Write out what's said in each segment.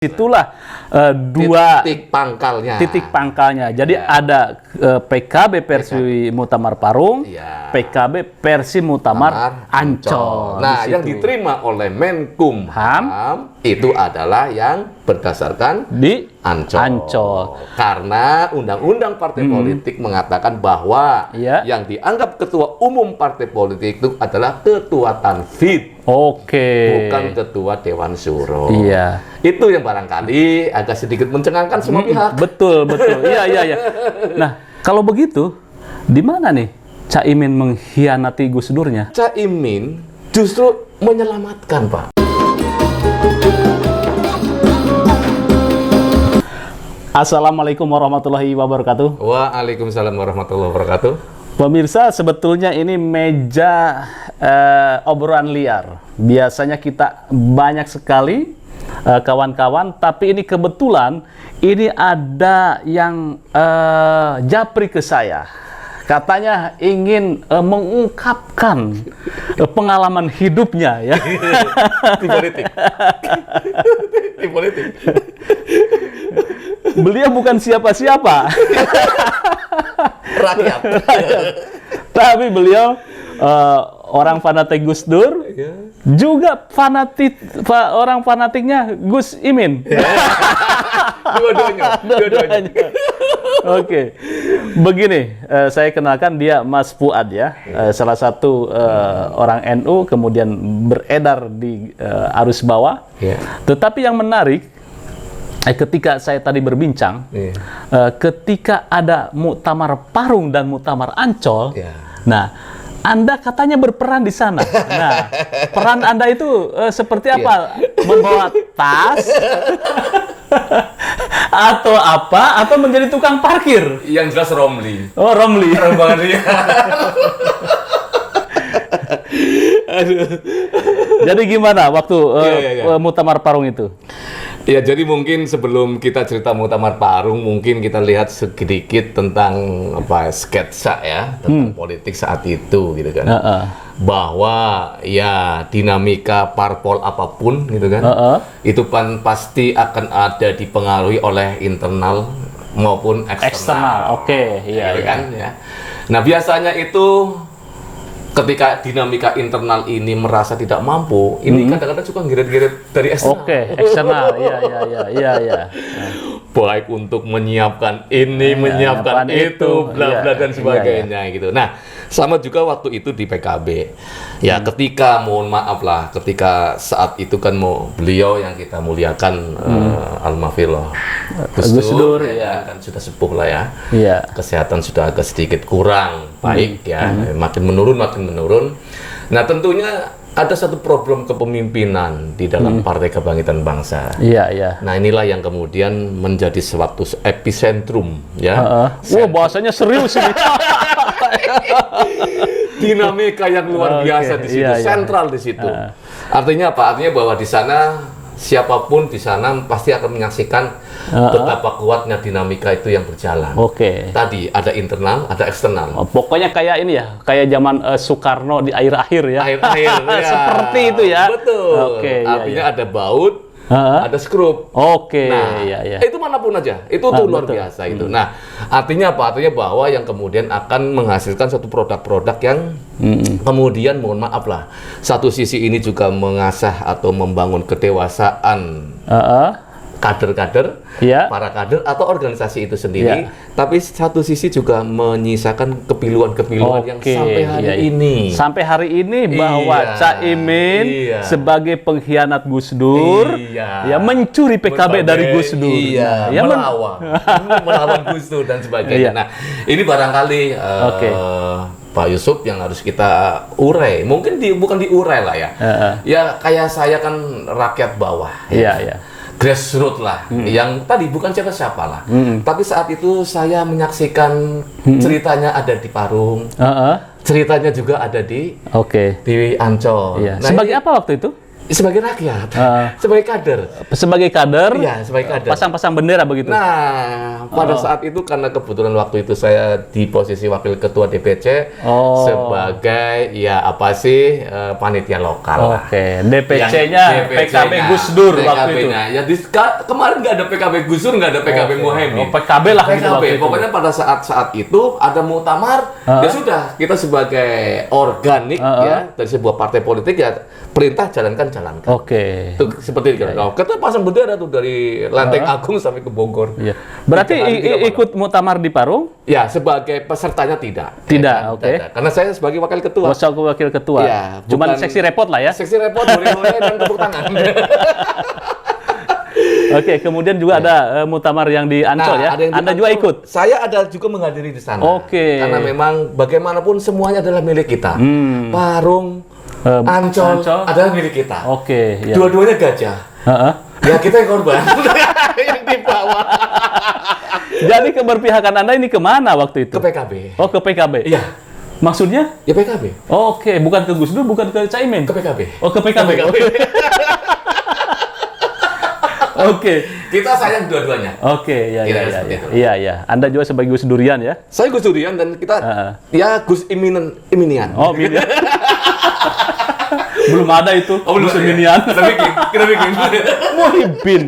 Itulah dua titik pangkalnya. Jadi ada PKB versi Muktamar Parung, PKB versi Muktamar Ancol. Nah, yang diterima oleh Menkumham itu adalah yang berdasarkan di Ancol. Karena undang-undang partai politik mengatakan bahwa yang dianggap ketua umum partai politik itu adalah ketua tanfid. Bukan ketua Dewan Syuro. Itu yang barangkali agak sedikit mencengangkan semua pihak. Betul. Iya. Nah, kalau begitu, di mana nih Caimin mengkhianati Gus Durnya? Caimin justru menyelamatkan, Pak. Assalamualaikum warahmatullahi wabarakatuh. Waalaikumsalam warahmatullahi wabarakatuh. Pemirsa, sebetulnya ini meja obrolan liar. Biasanya kita banyak sekali kawan-kawan, tapi ini kebetulan ini ada yang japri ke saya. Katanya ingin mengungkapkan pengalaman hidupnya ya. Di politik. Beliau bukan siapa-siapa. Rakyat. Tapi beliau orang fanatik Gus Dur, juga orang fanatiknya Gus Imin. Dua-duanya. Oke. Begini, saya kenalkan dia Mas Fuad ya, salah satu orang NU, kemudian beredar di arus bawah. Tetapi yang menarik, ketika saya tadi berbincang, ketika ada Muktamar Parung dan Muktamar Ancol, nah, Anda katanya berperan di sana. Nah, peran Anda itu seperti apa? Membawa tas atau apa? Atau menjadi tukang parkir? Yang jelas Romli. Oh, Romli. Jadi gimana waktu Muktamar Parung itu? Ya, jadi mungkin sebelum kita cerita Muktamar Parung, mungkin kita lihat sedikit tentang sketsa ya tentang politik saat itu gitu kan. Bahwa ya dinamika parpol apapun gitu kan, itu pasti akan ada dipengaruhi oleh internal maupun eksternal. Iya. Kan ya. Nah, biasanya itu ketika dinamika internal ini merasa tidak mampu, ini kadang-kadang suka ngirit-ngirit dari eksternal. Eksternal, iya. Baik untuk menyiapkan ini, menyiapkan itu, bla bla dan sebagainya gitu. Nah, sama juga waktu itu di PKB. Ya, ketika mohon maaf lah, ketika saat itu kan beliau yang kita muliakan almarhum Gus Dur ya, kan sudah sepuh lah ya. Kesehatan sudah agak sedikit kurang baik ya, makin menurun. Nah, tentunya ada satu problem kepemimpinan di dalam Partai Kebangkitan Bangsa. Nah, inilah yang kemudian menjadi suatu epicentrum ya. Bahasanya serius ini. Dinamika yang luar biasa di situ, sentral di situ. Artinya apa? Artinya bahwa di sana siapapun di sana pasti akan menyaksikan betapa kuatnya dinamika itu yang berjalan. Tadi ada internal, ada eksternal. Pokoknya kayak ini ya, kayak zaman Soekarno di akhir-akhir ya. Akhir-akhir ya. Seperti itu ya. Betul. Artinya ada baut, ada skrup. Itu manapun aja, itu tuh luar biasa itu. Nah, artinya apa? Artinya bahwa yang kemudian akan menghasilkan suatu produk-produk yang kemudian mohon maaf lah, satu sisi ini juga mengasah atau membangun kedewasaan kader-kader, para kader atau organisasi itu sendiri, tapi satu sisi juga menyisakan kepiluan-kepiluan yang sampai hari ini. Sampai hari ini bahwa Caimin sebagai pengkhianat Gus Dur, mencuri PKB dari Gus Dur, melawan Gus Dur dan sebagainya. Nah, ini barangkali Pak Yusuf yang harus kita urai. Mungkin bukan diurai lah ya. Ya kayak saya kan rakyat bawah. Grassroots lah, yang tadi bukan siapa-siapa lah. Tapi saat itu saya menyaksikan ceritanya ada di Parung, ceritanya juga ada di Ancol. Nah, sebagai apa waktu itu? sebagai rakyat, Ah. sebagai kader. Sebagai kader, Iya, sebagai kader. pasang-pasang bendera begitu. Nah, pada saat itu karena kebetulan waktu itu saya di posisi wakil ketua DPC Oh. sebagai ya apa sih panitia lokal lah. Oke, DPC-nya PKB Gus Dur waktu itu. Ya kemarin nggak ada PKB Gus Dur, nggak ada PKB Muhaimin. Oh, PKB lah gitu PKB. waktu itu. Pokoknya pada saat itu ada muktamar, ya sudah kita sebagai organik ya dari sebuah partai politik ya perintah jalankan. Oke. Itu seperti itu. Nah, kita pasang bendera tuh dari Lenteng Agung sampai ke Bogor. Iya. Berarti Tiga hari, tiga malam. ikut muktamar di Parung? Ya, sebagai pesertanya tidak. Tidak, Ya, oke. tidak. Karena saya sebagai wakil ketua. Wakil ketua. Iya, Cuman bukan- seksi repot lah ya. Seksi repot, hore-hore, dan tepuk tangan. Oke, kemudian juga ada muktamar yang di Ancol ya. ada yang di Anda juga Ancol. ikut? Saya ada juga menghadiri di sana. Oke. Karena memang bagaimanapun semuanya adalah milik kita. Parung, Ancol, Ancol. adalah milik kita. Oke, ya. Dua-duanya gajah. Heeh. Ya kita yang korban. Yang dibawa Jadi keberpihakan Anda ini kemana waktu itu? ke PKB. Oh, ke PKB. Iya, Maksudnya? ya PKB. Oke, bukan ke Gus Dur, bukan ke Caimin. Ke PKB. Oh, ke PKB. Oke. Kita sayang dua-duanya. Oke, ya, Kira ya, seperti ya, itu. iya, ya. Anda juga sebagai Gus Durian ya? Saya Gus Durian dan kita ya Gus Iminian. Oh, Minian. Belum ada itu. Gus ya. Minian. Kita bikin. Muhibin.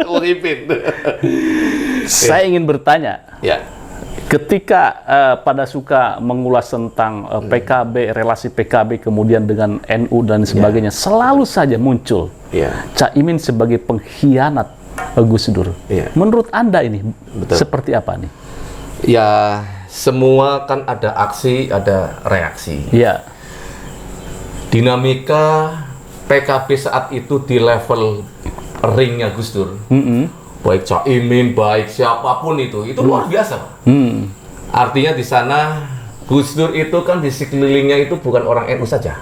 Muhibin. Saya ingin bertanya, Ya. ketika pada suka mengulas tentang PKB, relasi PKB kemudian dengan NU dan sebagainya, selalu saja muncul Iya. Caimin sebagai pengkhianat Gus Dur. Iya. Menurut Anda ini Betul. seperti apa nih? Ya, semua kan ada aksi, ada reaksi. Iya. Dinamika PKB saat itu di level ringnya Gus Dur. Baik Caimin, baik siapapun itu luar biasa, Pak. Artinya di sana Gus Dur itu kan di sekelilingnya itu bukan orang NU saja.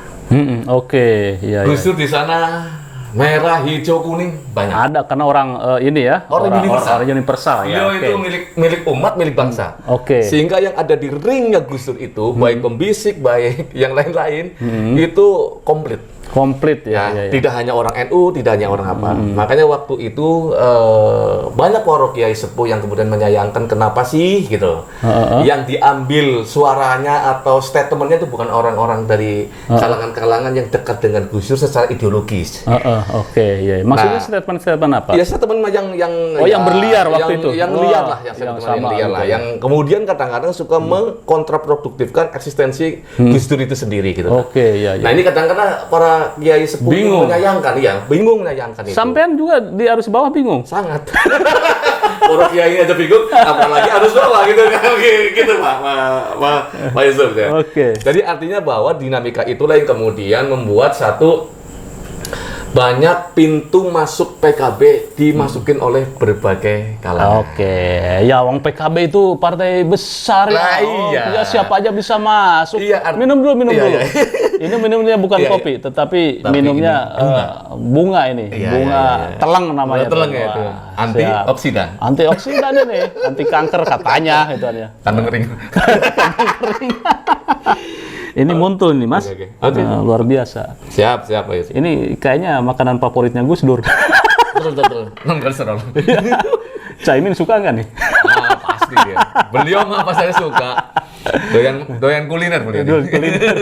Oke, iya. Gus Dur di sana merah, hijau, kuning banyak. Ada karena orang ini ya, Orang universal. orang universal ya. Beliau Oke. itu milik umat, milik bangsa. Oke. Sehingga yang ada di ringnya Gus Dur itu, baik pembisik, baik yang lain-lain, itu komplit. Komplit ya. Ya, ya. tidak hanya orang NU, tidak hanya orang apa. Makanya waktu itu banyak para kiai sepuh yang kemudian menyayangkan kenapa sih gitu. Yang diambil suaranya atau statementnya itu bukan orang-orang dari kalangan-kalangan yang dekat dengan Gus Dur secara ideologis. Oke, ya. Maksudnya Nah, statement-statement apa? Ya statement yang yang berliar waktu itu. Yang Wah, liar lah, yang yang statement yang sama liar gitu lah. ya. Yang kemudian kadang-kadang suka mengkontraproduktifkan eksistensi Gus Dur itu sendiri gitu. Oke, ya, Nah ya. ini kadang-kadang para kiai sepuh itu Bingung. menyayangkan, ya, bingung menyayangkan itu. Sampean juga di arus bawah bingung. Sangat. Para kiai aja bingung, apalagi harus bawah gitu kan, gitu Pak Yusuf ya. Oke. Jadi artinya bahwa dinamika itulah yang kemudian membuat satu banyak pintu masuk PKB dimasukin oleh berbagai kalangan. Oke, ya wong PKB itu partai besar Nah, ya. iya. Ya siapa aja bisa masuk. Iya, minum dulu. iya, iya. Ini minumnya bukan Iya, kopi, tetapi Tapi minumnya ini bunga ini. Iya, bunga iya, iya. teleng namanya. Teleng tuh. ya itu. Wah, siap. Antioksidan. Antioksidan ini, anti kanker katanya itu ya. Kandung kering. Ini muncul nih Mas. Oke, oke. Luar biasa. Siap, Pak Yusuf. Ini kayaknya makanan favoritnya Gus Dur. Betul. Non kolesterol. Caimin suka nggak nih? Ah, pasti dia. Beliau mah apa saya suka. Doyan kuliner beliau. Dul, kuliner.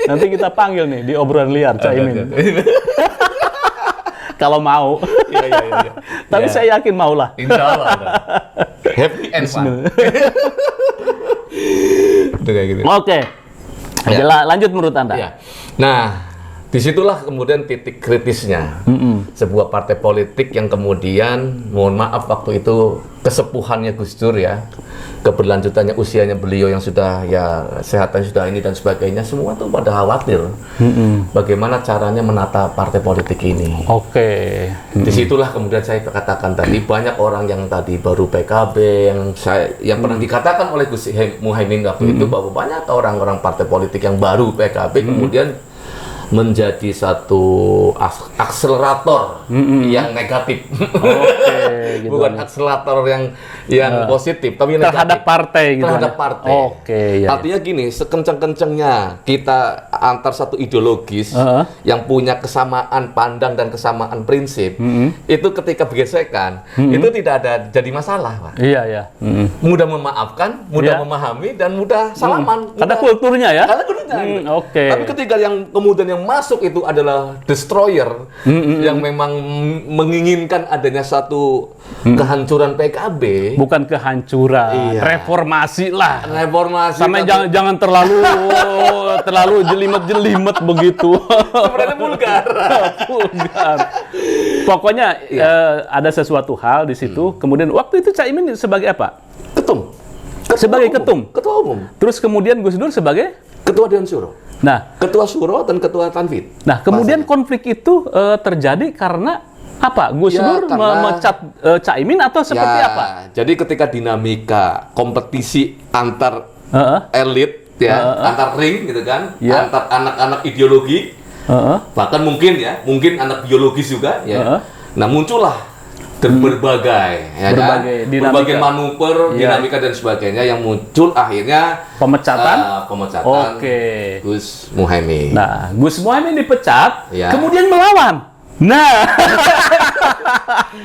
Nanti kita panggil nih di obrolan liar Caimin. Kalau mau. Iya. Tapi Ya. saya yakin mau lah. Insya Allah. Happy and fun. Itu kayak gitu. Oke. Ya. Lanjut menurut Anda. Iya. Nah, disitulah kemudian titik kritisnya sebuah partai politik yang kemudian, mohon maaf waktu itu kesepuhannya Gus Dur ya, keberlanjutannya usianya beliau yang sudah ya sehatannya sudah ini dan sebagainya, semua tuh pada khawatir bagaimana caranya menata partai politik ini. Oke. Disitulah kemudian saya katakan tadi banyak orang yang tadi baru PKB yang pernah dikatakan oleh Gus Muhaimin waktu itu bahwa banyak orang-orang partai politik yang baru PKB kemudian menjadi satu akselerator yang negatif. Oke, gitu. Bukan akselerator yang positif, tapi terhadap negatif. partai gitu. Terhadap partai. Oke, ya. Artinya gini, sekencang-kencangnya kita antar satu ideologis yang punya kesamaan pandang dan kesamaan prinsip, itu ketika bergesekan, itu tidak ada jadi masalah, Pak. Iya, ya. Mudah memaafkan, mudah memahami, dan mudah salaman. Ada kulturnya ya? Ada kulturnya. Oke. Tapi ketika yang kemudian yang masuk itu adalah destroyer, yang memang menginginkan adanya satu kehancuran PKB. Bukan kehancuran, Iya. reformasi lah. Reformasi. Sampai jangan terlalu jelimet-jelimet begitu. Sebenarnya vulgar. Vulgar. Pokoknya ada sesuatu hal di situ. Kemudian waktu itu Caimin sebagai apa? Ketum. Sebagai ketum. Ketua umum. Terus kemudian Gus Dur sebagai? Ketua Dewan Syuro. Nah, Ketua Syuro dan Ketua Tanfid. Nah, kemudian konflik itu terjadi karena apa? Gus Dur memecat Caimin atau seperti apa? Jadi ketika dinamika kompetisi antar elit, antar ring gitu kan, antar anak-anak ideologi, bahkan mungkin anak biologis juga, Nah, muncullah berbagai manuver, dinamika dan sebagainya yang muncul akhirnya pemecatan Gus Muhaimin. Nah, Gus Muhaimin dipecat, Ya. kemudian melawan. Nah,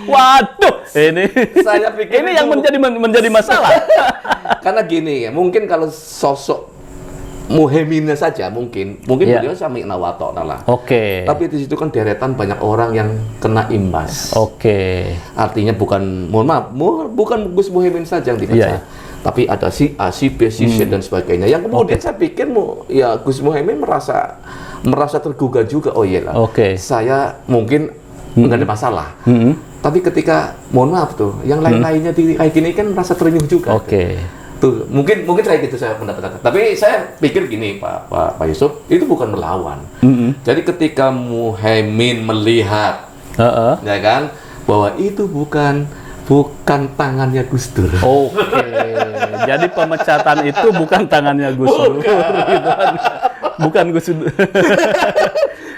waduh, ini Saya pikir ini yang menjadi masalah. Karena gini ya, mungkin kalau sosok Muhaiminnya saja mungkin beliau sami nawato lah. Oke. Tapi di situ kan deretan banyak orang yang kena imbas. Oke. Artinya bukan bukan Gus Muhaimin saja yang dipecat. Tapi ada si A, si B, si C dan sebagainya. Yang kemudian saya pikir Gus Muhaimin merasa tergugah juga. Oh iya lah. Saya mungkin nggak ada masalah. Tapi ketika mohon maaf tuh, yang lain-lainnya kayak gini kan merasa terenyuh juga. Tuh, mungkin saya gitu saya pendapat. Tapi saya pikir gini Pak Yusuf, itu bukan melawan. Jadi ketika Muhaimin melihat ya kan bahwa itu bukan tangannya Gus Dur. Jadi pemecatan itu bukan tangannya Gus Dur. Bukan Gus Dur.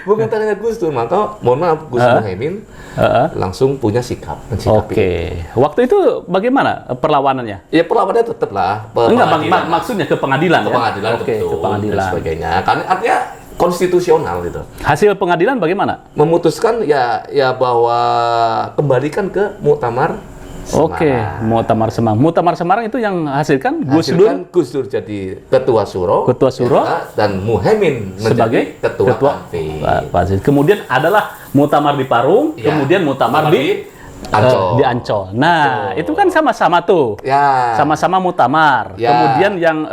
Bukan tangannya Gus Dur, maka mohon maaf Gus Muhaimin langsung punya sikap. Waktu itu bagaimana perlawanannya? Ya perlawanannya tetap lah. Enggak, maksudnya ke pengadilan. Ke pengadilan, ke pengadilan. Dan sebagainya. Karena artinya konstitusional gitu. Hasil pengadilan bagaimana? Memutuskan ya bahwa kembalikan ke Muktamar Semarang. Muktamar Semarang. Muktamar Semarang itu yang hasilkan Gus Dur jadi ketua Syuro. Dan Muhaimin sebagai ketua Tanfid. Kemudian adalah Muktamar di Parung, kemudian Muktamar di Ancol. Nah, itu kan sama-sama tuh. Sama-sama muktamar. Kemudian yang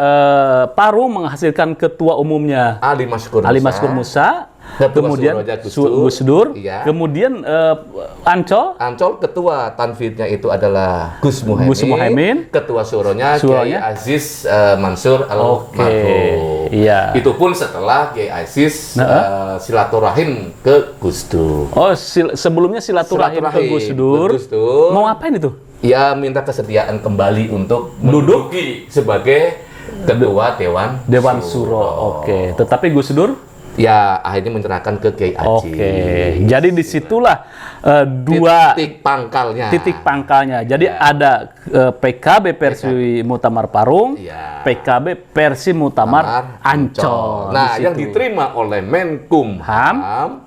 Parung menghasilkan ketua umumnya Ali Maskur Musa. Kemudian Gus Dur. Kemudian Ancol ketua Tanfidnya itu adalah Gus Muhaimin. Ketua Syuronya Kiai Aziz Mansur Al-Marhum. Itu pun setelah Kiai Aziz silaturahim ke Gus Dur. Sebelumnya silaturahim ke Gus Dur. Mau ngapain itu? Ya minta kesediaan kembali untuk menduduki sebagai ketua Dewan Syuro. Tetapi Gus Dur ya akhirnya menyerahkan ke Kiai Aziz. Jadi disitulah dua titik pangkalnya. Jadi ada PKB versi Muktamar Parung, PKB versi Muktamar Ancol. Nah, yang diterima oleh Menkumham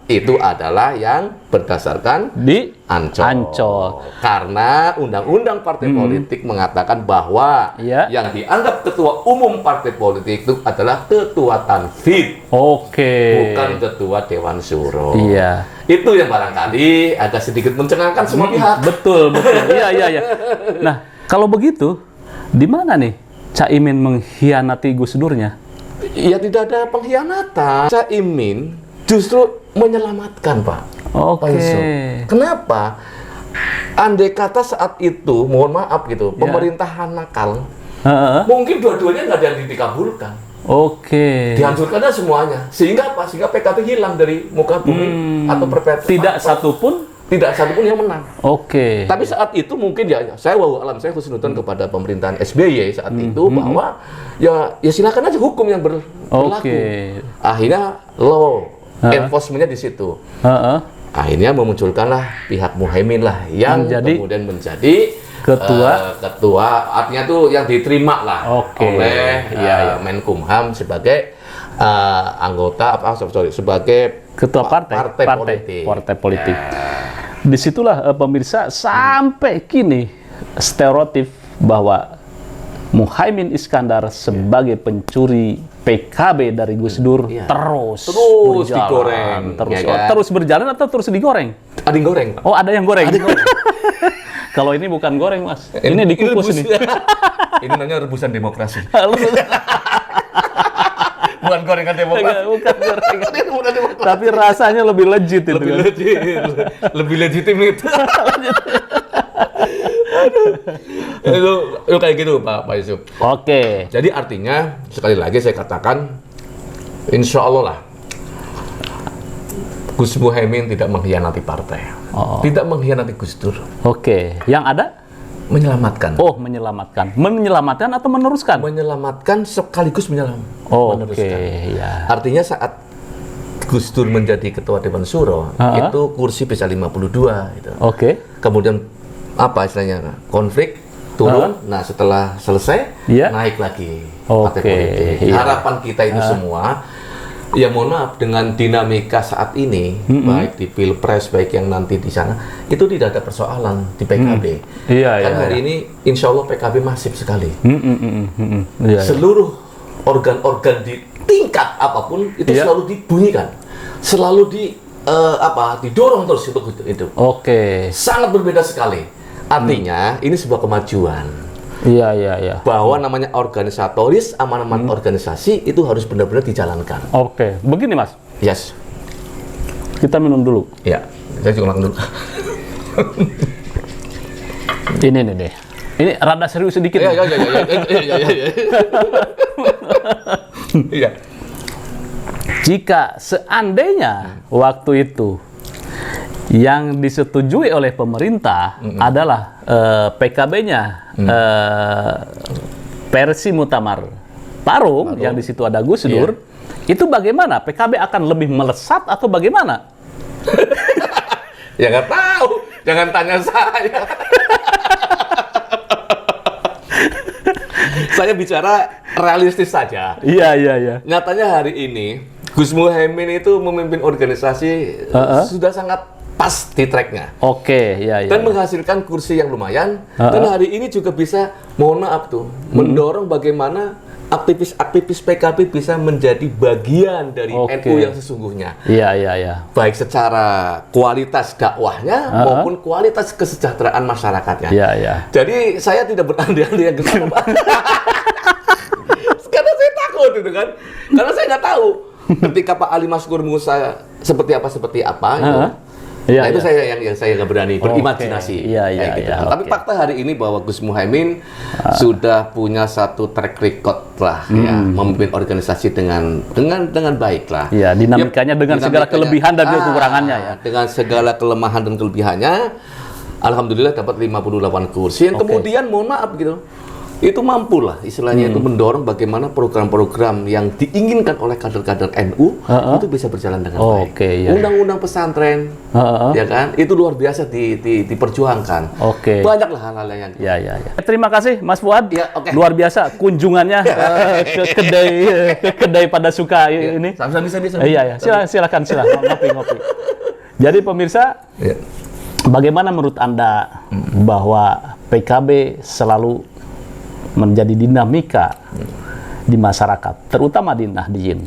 itu adalah yang berdasarkan di Ancol. Karena undang-undang partai politik mengatakan bahwa yang dianggap ketua umum partai politik itu adalah ketua Tanfid. Bukan ketua Dewan Syuro. Itu yang barangkali agak sedikit mencengangkan semua pihak. Betul. Iya. Nah, kalau begitu, di mana nih Caimin mengkhianati Gus Durnya? Ya tidak ada pengkhianatan. Caimin justru menyelamatkan, Pak. Kenapa? Andai kata saat itu, mohon maaf gitu, pemerintahan nakal, mungkin dua-duanya nggak ada yang dikabulkan. Dihancurkan aja semuanya. Sehingga apa? Sehingga PKB hilang dari muka bumi atau perpetuasi. Tidak satupun yang menang. Tapi saat itu mungkin saya saya husnudzon kepada pemerintahan SBY saat itu bahwa ya silakan aja hukum yang berlaku. Akhirnya law enforcement-nya di situ. Heeh. Akhirnya memunculkanlah pihak Muhaimin lah yang kemudian menjadi ketua, artinya tuh yang diterima lah oleh Menkumham sebagai anggota sebagai ketua partai politik. Disitulah pemirsa sampai kini stereotip bahwa Muhaimin Iskandar sebagai pencuri PKB dari Gus Dur terus digoreng, terus berjalan atau terus digoreng? Ada yang goreng, Pak. Oh, ada yang goreng. Kalau ini bukan goreng, Mas. Ini dikukus ini. Ini namanya rebusan demokrasi. Bukan gorengan demokrasi. Bukan gorengan. Tapi rasanya lebih legit itu. Lebih legitimate. Itu kayak gitu Pak Yusuf. Oke. Jadi artinya sekali lagi saya katakan, insya Allah lah Gus Muhaimin tidak mengkhianati partai, tidak mengkhianati Gus Dur. Oke. Yang ada? Menyelamatkan. Oh, menyelamatkan. Menyelamatkan atau meneruskan? Menyelamatkan sekaligus meneruskan. Oke. Ya. Artinya saat Gus Dur menjadi ketua Dewan Syuro, itu kursi bisa 52. Gitu. Oke. Kemudian apa istilahnya, konflik turun. Nah setelah selesai naik lagi partai politik. Harapan kita itu semua, ya mohon maaf, dengan dinamika saat ini, baik di Pilpres baik yang nanti di sana, itu tidak ada persoalan di PKB. Hari ini insya Allah PKB masif sekali. Seluruh organ-organ di tingkat apapun itu selalu dibunyikan, selalu didorong terus itu. Sangat berbeda sekali. Artinya ini sebuah kemajuan. Bahwa namanya organisatoris, amanat organisasi itu harus benar-benar dijalankan. Begini Mas. Yes. Kita minum dulu. Ya, saya juga makan dulu. Ini nih deh. Ini rada serius sedikit. Iya. Jika seandainya waktu itu yang disetujui oleh pemerintah adalah PKB-nya versi Muktamar Parung, yang di situ ada Gus Dur, itu bagaimana? PKB akan lebih melesat atau bagaimana? Ya nggak tahu, jangan tanya saya. Saya bicara realistis saja. Iya. Nyatanya hari ini Gus Muhaimin itu memimpin organisasi sudah sangat pas di tracknya. Dan menghasilkan kursi yang lumayan. Dan hari ini juga bisa, mohon maaf tuh, mendorong bagaimana aktivis-aktivis PKB bisa menjadi bagian dari NU yang sesungguhnya. Baik secara kualitas dakwahnya maupun kualitas kesejahteraan masyarakatnya. Jadi saya tidak berandai-andai yang kesana, Pak. Karena saya takut itu kan. Karena saya nggak tahu ketika Pak Ali Maskur Musa seperti apa gitu. Itu saya yang saya nggak berani berimajinasi. Tapi fakta hari ini bahwa Gus Muhaimin sudah punya satu track record lah, memimpin organisasi dengan baik lah. Dinamikanya dengan segala kelebihan dan kekurangannya ya. Dengan segala kelemahan dan kelebihannya, alhamdulillah dapat 58 kursi yang kemudian mohon maaf gitu. Itu mampu lah istilahnya itu mendorong bagaimana program-program yang diinginkan oleh kader-kader NU itu bisa berjalan dengan baik. Undang-undang pesantren, ya kan, itu luar biasa diperjuangkan. Banyaklah hal-hal yang. Terima kasih Mas Fuad. Luar biasa kunjungannya ke kedai pada suka ini. Silakan ngopi. Jadi pemirsa, bagaimana menurut Anda bahwa PKB selalu menjadi dinamika di masyarakat, terutama di Nahdliyin?